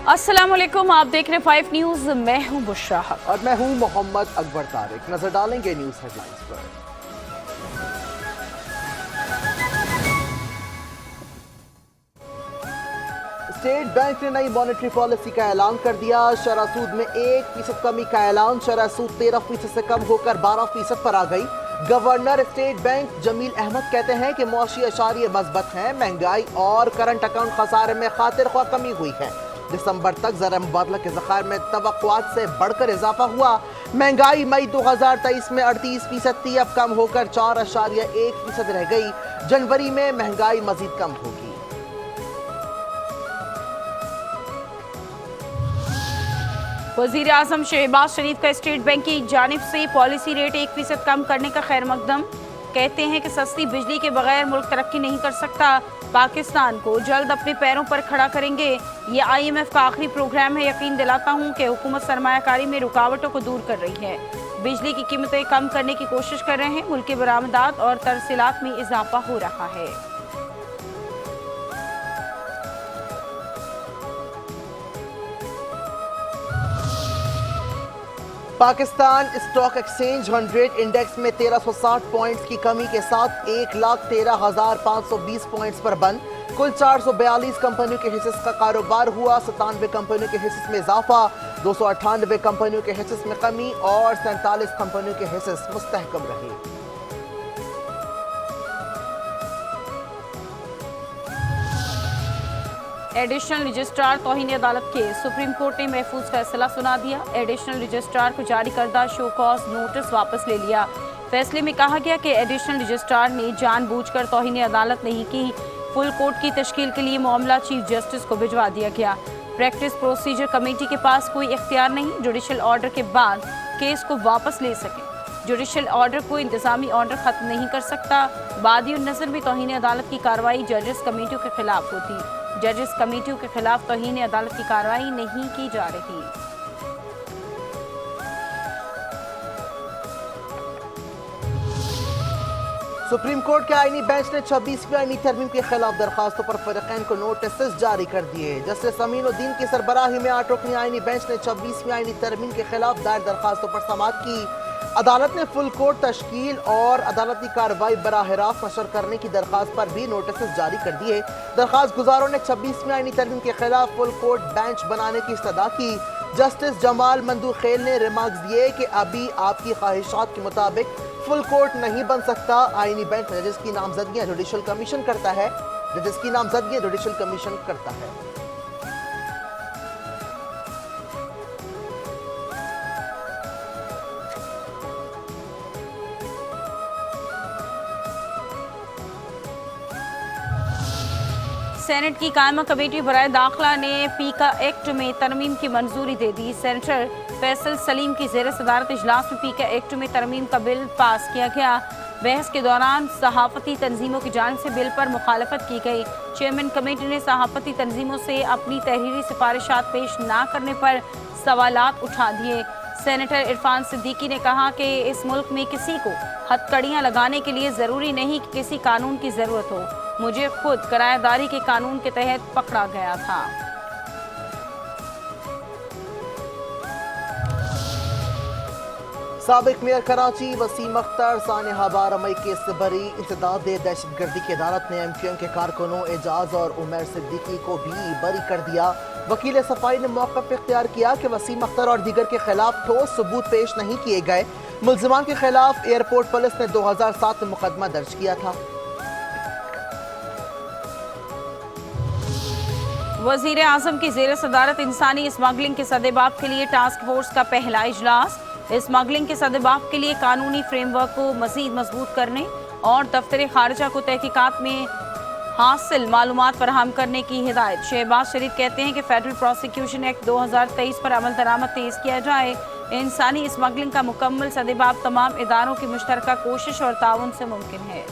अस्सलाम वालेकुम, आप देख रहे हैं 5 न्यूज़। मैं हूं बुशरा हक और मैं हूं मोहम्मद अकबर तारिक। नजर डालेंगे न्यूज़ हेडलाइंस पर। स्टेट बैंक ने नई मॉनेटरी पॉलिसी का ऐलान कर दिया। शरह सूद में 1% कमी का ऐलान। शरह सूद 13% से कम होकर 12% पर आ गई। Governor state bank Jamil Ahmed कहते हैं कि मौशी अशारिये मजबूत हैं, महंगाई और करंट अकाउंट खसारे में खातिर ख्वाह कमी हुई है। दिसंबर तक ज़र मुबादला के ज़खायर में तवक्कुआत से बढ़कर इजाफा हुआ। महंगाई मई 2023 में 38% थी, अब कम होकर 4.1% रह गई। जनवरी में महंगाई मजीद कम होगी। वज़ीर आज़म शहबाज शरीफ का स्टेट बैंक की जानिब से पॉलिसी रेट 1% कम करने का खैर मकदम। कहते हैं कि सस्ती बिजली के बगैर मुल्क तरक्की नहीं कर सकता। पाकिस्तान को जल्द अपने पैरों पर खड़ा करेंगे। ये IMF का आखिरी प्रोग्राम है। यकीन दिलाता हूँ कि हुकूमत सरमायाकारी में रुकावटों को दूर कर रही है। बिजली की कीमतें कम करने की कोशिश कर रहे हैं। मुल्क की बरामदात और तरसीलात में इजाफा हो रहा है। पाकिस्तान स्टॉक एक्सचेंज 100 इंडेक्स में 1360 पॉइंट्स की कमी के साथ 1,13,520 पॉइंट्स पर बंद। कुल 442 कंपनियों के हिस्से का कारोबार हुआ। 97 कंपनियों के हिस्से में इजाफा, 298 कंपनियों के हिस्से में कमी और 47 कंपनियों के हिस्से मुस्तहकम रहे। एडिशनल रजिस्ट्रार तौहीन अदालत के सुप्रीम कोर्ट ने महफूज फैसला सुना दिया। एडिशनल रजिस्ट्रार को जारी करदा शो कॉज नोटिस वापस ले लिया। फैसले में कहा गया कि एडिशनल रजिस्ट्रार ने जानबूझकर तौहीन अदालत नहीं की। फुल कोर्ट की तश्कील के लिए मामला चीफ जस्टिस को भिजवा दिया गया। प्रैक्टिस प्रोसीजर कमेटी के पास कोई इख्तियार नहीं जुडिशल ऑर्डर के बाद केस को वापस ले सके। जुडिशल ऑर्डर को इंतजामी ऑर्डर खत्म नहीं कर सकता। बादी नज़र में तौहीन अदालत की कार्रवाई जजेस कमेटियों के खिलाफ होती। जजेस कमेटियों के खिलाफ तौहीन अदालत की कार्रवाई नहीं की जा रही। सुप्रीम कोर्ट के आईनी बेंच ने 26वीं आईनी तरमीम के खिलाफ दरखास्तों पर फरीकैन को नोटिस जारी कर दिए। जस्टिस अमीनुद्दीन की सरबराही में 8 रुकनी आईनी बेंच ने 26वीं आईनी तरमीम के खिलाफ दायर दरखास्तों पर समाअत की। अदालत ने फुल कोर्ट तश्कील और अदालती कार्रवाई बराह रास्त नशर करने की दरखास्त पर भी नोटिस जारी कर दिए। दरखास्त गुजारों ने 26वीं आईनी तरमीम के खिलाफ फुल कोर्ट बेंच बनाने की इस्तदा की। जस्टिस जमाल मंदूखेल ने रिमार्क्स दिए कि अभी आपकी ख्वाहिशात के मुताबिक फुल कोर्ट नहीं बन सकता। आईनी बेंच जजेस की नामजदगी जुडिशल कमीशन करता है। जजेस की नामजदगी जुडिशल कमीशन करता है। सेनेट की कायमा कमेटी बराए दाखिला ने पीका एक्ट में तरमीम की मंजूरी दे दी। सेनेटर फैसल सलीम की ज़ेर सदारत इजलास में पीका एक्ट में तरमीम का बिल पास किया गया। बहस के दौरान सहाफ़ती तंजीमों की जानिब से बिल पर मुखालफत की गई। चेयरमैन कमेटी ने सहाफ़ती तंजीमों से अपनी तहरीरी सिफारिशात पेश ना करने पर सवालात उठा दिए। सेनेटर इरफान सिद्दीकी ने कहा कि इस मुल्क में किसी को हथकड़ियाँ लगाने के लिए ज़रूरी नहीं कि किसी कानून की ज़रूरत हो। मुझे खुद किराएदारी के कानून के तहत पकड़ा गया था। साबिक मेयर कराची वसीम अख्तर सानिहा बारमई केस से बरी। इंसदाद दहशतगर्दी की अदालत ने MQM के कारकुनों एजाज और उमर सिद्दीकी को भी बरी कर दिया। वकील सफाई ने मौक़िफ़ इख्तियार किया कि वसीम अख्तर और दीगर के खिलाफ ठोस सबूत पेश नहीं किए गए। मुल्ज़िमान के खिलाफ एयरपोर्ट पुलिस ने 2007 में मुकदमा दर्ज किया था। वज़ीर आज़म की ज़ेर सदारत इंसानी स्मगलिंग के सदेबाप के लिए टास्क फोर्स का पहला इजलास। स्मगलिंग के सदेबाप के लिए कानूनी फ्रेमवर्क को मज़ीद मजबूत करने और दफ्तर खारजा को तहकीकात में हासिल मालूमात फराहम करने की हिदायत। शहबाज शरीफ कहते हैं कि फेडरल प्रोसिक्यूशन एक्ट 2023 पर अमल दरामद तेज़ किया जाए। इंसानी स्मगलिंग का मुकम्मल सदेबाप तमाम इदारों की मुश्तरका कोशिश और ताउन से मुमकिन है।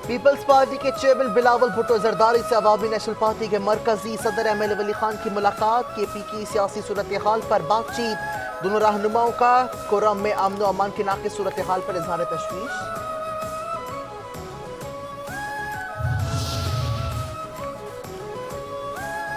पीपल्स पार्टी के चेयरमैन बिलावल भुट्टो जरदारी से अवामी नेशनल पार्टी के मरकजी सदर MLA वली खान की मुलाकात। KP की सियासी सूरत हाल पर बातचीत। दोनों रहनुमाओं का कोरम में अमन और अमान की नाक़िस सूरत हाल पर इजहार तशवीश।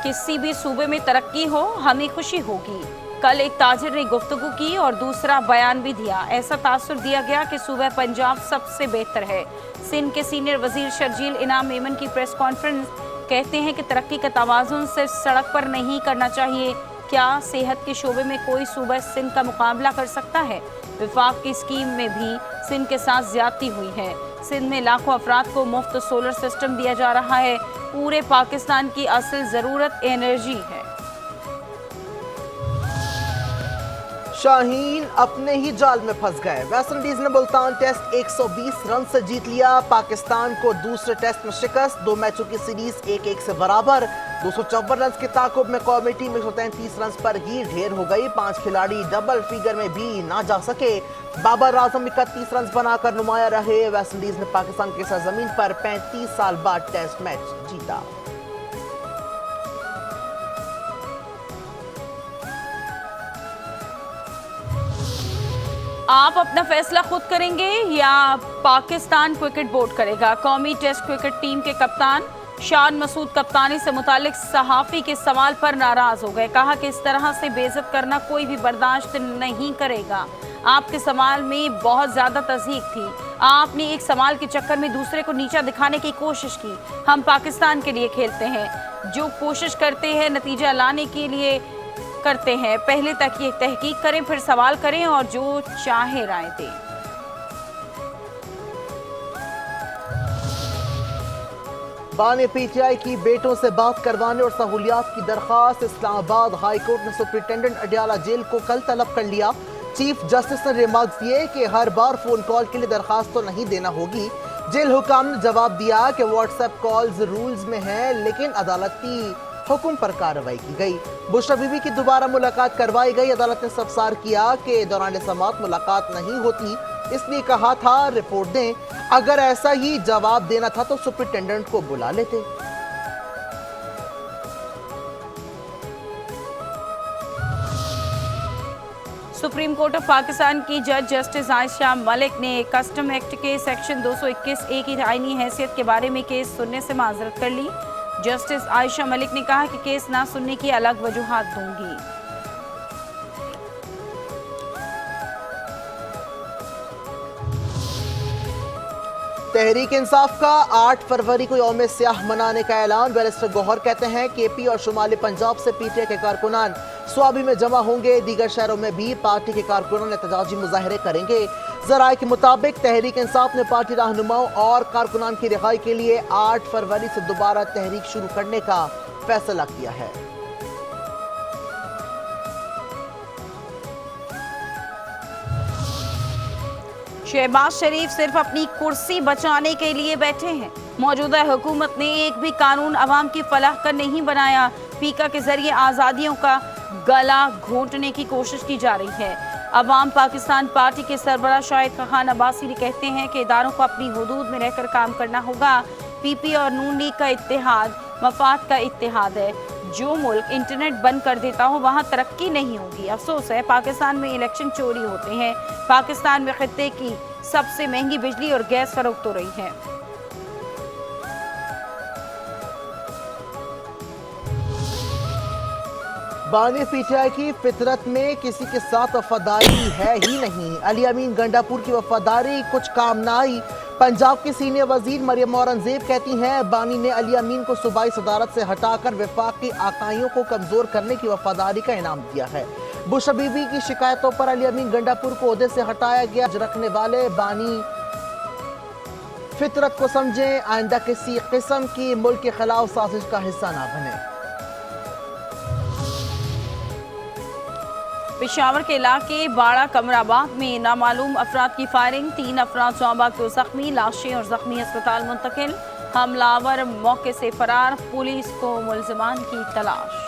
किसी भी सूबे में तरक्की हो हमें खुशी होगी। कल एक ताजिर ने गुफ्तगू की और दूसरा बयान भी दिया। ऐसा तासुर दिया गया कि सूबा पंजाब सबसे बेहतर है। सिंध के सीनियर वजीर शर्जील इनाम मेमन की प्रेस कॉन्फ्रेंस कहते हैं कि तरक्की का तवाज़ुन सिर्फ सड़क पर नहीं करना चाहिए। क्या सेहत के शोबे में कोई सूबा सिंध का मुकाबला कर सकता है? विफाक की स्कीम में भी सिंध के साथ ज्यादती हुई है। सिंध में लाखों अफराद को मुफ्त सोलर सिस्टम दिया जा रहा है। पूरे पाकिस्तान की असल ज़रूरत एनर्जी है। शाहीन अपने ही जाल में फंस गए। वेस्ट इंडीज ने मुल्तान टेस्ट 120 रन से जीत लिया। पाकिस्तान को दूसरे टेस्ट में शिकस्त। 2 मैचों की सीरीज 1-1 से बराबर। 254 रन के ताकुब में कौमी टीम 133 रन पर ही ढेर हो गई। 5 खिलाड़ी डबल फिगर में भी ना जा सके। बाबर आजम 31 रन बनाकर नुमाया रहे। वेस्ट इंडीज ने पाकिस्तान की सरजमीन पर 35 साल बाद टेस्ट मैच जीता। आप अपना फैसला खुद करेंगे या पाकिस्तान क्रिकेट बोर्ड करेगा? कौमी टेस्ट क्रिकेट टीम के कप्तान शान मसूद कप्तानी से मुतालिक सहाफ़ी के सवाल पर नाराज हो गए। कहा कि इस तरह से बेइज्जत करना कोई भी बर्दाश्त नहीं करेगा। आपके सवाल में बहुत ज़्यादा तज़हीक थी। आपने एक सवाल के चक्कर में दूसरे को नीचा दिखाने की कोशिश की। हम पाकिस्तान के लिए खेलते हैं। जो कोशिश करते हैं नतीजा लाने के लिए करते हैं। पहले तक ये तहकीक करें, फिर सवाल करें और जो चाहे राय दें। बानी पीटीआई की बेटों से बात करवाने और सहूलियात की दरखास्त। इस्लामाबाद हाई कोर्ट ने सुप्रिंटेंडेंट अडियाला जेल को कल तलब कर लिया। चीफ जस्टिस ने रिमार्क्स दिए कि हर बार फोन कॉल के लिए दरखास्त तो नहीं देना होगी। जेल हुकाम ने जवाब दिया कि व्हाट्सएप कॉल्स रूल्स में है, लेकिन अदालती हुक्म पर कार्रवाई की गई। बुशरा बीबी की दोबारा मुलाकात करवाई गई। अदालत ने सब्सार किया कि दौरान समाअत मुलाकात नहीं होती, इसलिए कहा था रिपोर्ट दें। अगर ऐसा ही जवाब देना था तो सुप्रिंटेंडेंट को बुला लेते। सुप्रीम कोर्ट ऑफ पाकिस्तान की जज जस्टिस आयशा मलिक ने कस्टम एक्ट के सेक्शन 221A की आईनी हैसियत के बारे में केस सुनने से माजरत कर ली। जस्टिस आयशा मलिक ने कहा कि केस ना सुनने की अलग वजूहात दूंगी। तहरीक इंसाफ का 8 फरवरी को यौम सियाह मनाने का ऐलान। बैरिस्टर गौहर कहते हैं केपी और शुमाली पंजाब से पीटीआई के कारकुनान स्वाबी में जमा होंगे। दीगर शहरों में भी पार्टी के कारकुनान एहतजाजी मुजाहरे करेंगे। जराए के मुताबिक तहरीक इंसाफ ने पार्टी रहनुमाओं और कारकुनान की रिहाई के लिए 8 फरवरी से दोबारा तहरीक शुरू करने का फैसला किया है। शहबाज शरीफ सिर्फ अपनी कुर्सी बचाने के लिए बैठे हैं। मौजूदा हुकूमत ने एक भी कानून अवाम की फलाह का नहीं बनाया। पीका के जरिए आज़ादियों का गला घोंटने की कोशिश की जा रही है। अवाम पाकिस्तान पार्टी के सरबराह शाहिद खान अब्बासी कहते हैं कि इदारों को अपनी हुदूद में रहकर काम करना होगा। पीपी और नून लीग का इत्तेहाद मफाद का इत्तेहाद है। जो मुल्क इंटरनेट बंद कर देता हो वहाँ तरक्की नहीं होगी। अफसोस है पाकिस्तान में इलेक्शन चोरी होते हैं। पाकिस्तान में खित्ते की सबसे महंगी बिजली और गैस फरोख्त हो रही है। बानी पीटीआई की फितरत में किसी के साथ वफादारी है ही नहीं। अली अमीन गंडापुर की वफादारी कुछ काम ना आई। पंजाब की सीनियर वजीर मरियम औरंगजेब कहती हैं बानी ने अली अमीन को सूबाई सदारत से हटाकर वफाक की आकाइयों को कमजोर करने की वफादारी का इनाम दिया है। बुशरा बीबी की शिकायतों पर अली अमीन गंडापुर को ओहदे से हटाया गया। रखने वाले बानी फितरत को समझें, आइंदा किसी किस्म की मुल्क के खिलाफ साजिश का हिस्सा ना बने। पेशावर के इलाके बाड़ा कमराबाद में नामालूम अफराद की फायरिंग। 3 अफराद शोबा को जख्मी, लाशें और जख्मी अस्पताल मुंतकिल। हमलावर मौके से फरार। पुलिस को मुलजिमान की तलाश।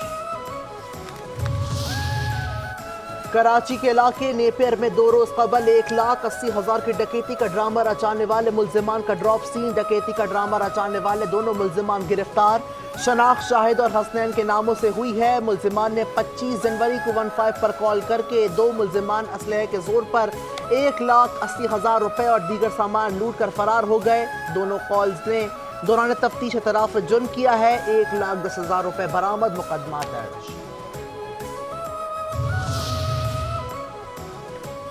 कराची के इलाके नेपियर में 2 रोज कबल 1,80,000 की डकैती का ड्रामा रचाने वाले मुलजिमान का ड्रॉप सीन। डकैती का ड्रामा रचाने वाले दोनों मुलजिमान गिरफ्तार। शनाख्त शाहिद और हसनैन के नामों से हुई है। मुलजिमान ने 25 जनवरी को 15 पर कॉल करके 2 मुलजिमान असलहे के जोर पर 1,80,000 रुपए और दीगर सामान लूट कर फरार हो गए। दोनों कॉल्स ने دوران تفتیش اعتراف جرم کیا ہے، 1,10,000 روپے برآمد، مقدمہ درج۔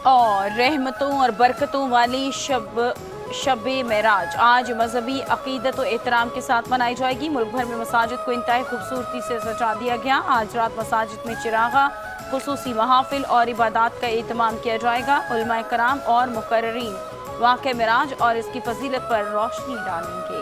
اور رحمتوں اور برکتوں والی شب معراج آج مذہبی عقیدت و احترام کے ساتھ منائی جائے گی۔ ملک بھر میں مساجد کو انتہائی خوبصورتی سے سجا دیا گیا۔ آج رات مساجد میں چراغاں، خصوصی محافل اور عبادات کا اہتمام کیا جائے گا۔ علماء کرام اور مقررین واقعہ معراج اور اس کی فضیلت پر روشنی ڈالیں گے۔